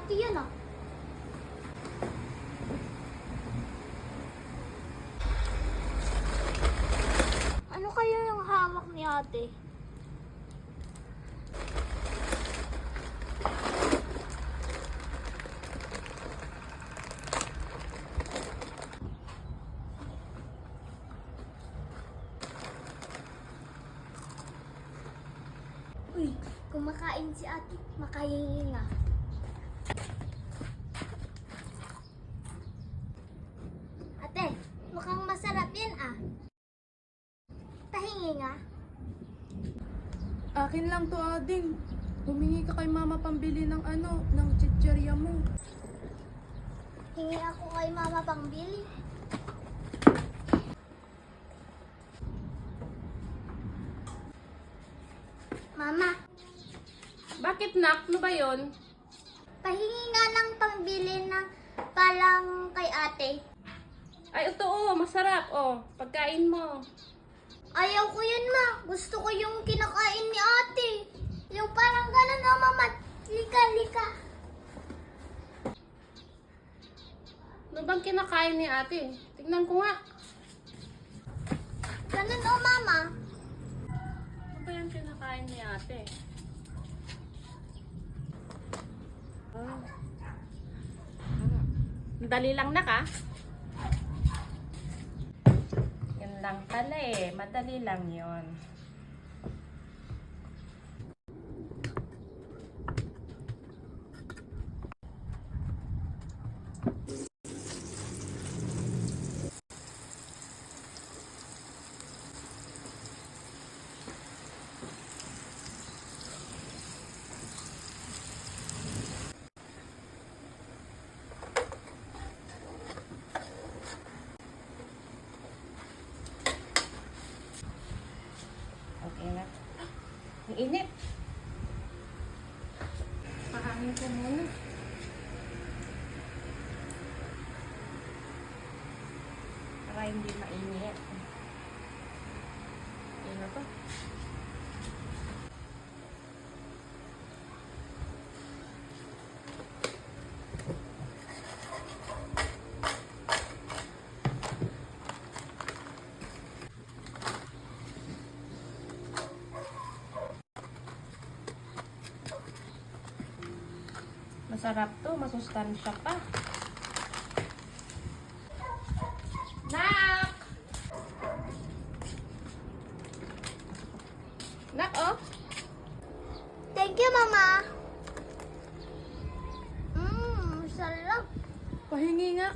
ate yan ah. Ano kaya yung hawak ni ate? Uy, kumakain si ate. Makahinga. Ate, mukhang masarap yan ah. Pahingi nga. Akin lang to, Ading. Humingi ka kay mama pambili ng ng chicherya mo. Hingi ako kay mama pangbili. Mama, Bakit, nak? Ano ba yun? pahingi nga ng pangbili ng palang kay ate. Ay, ito masarap. Pagkain mo. Ayaw ko yun, ma. Gusto ko yung kinakain ni ate. Yung parang gano'n, oh, mama. Lika. Ano bang kinakain ni ate? Tignan ko nga. Ganun, oh, mama. Ano ba yung kinakain ni ate? Madali lang na ka? Yan lang pala eh. Madali lang yon. Okay na. Ang init. Pahangin ko muna. Para hindi mainit. Okay na to. Masarap to, masustansya pa. Nak! Nak, Thank you, mama. Sarap. Pahingi nga.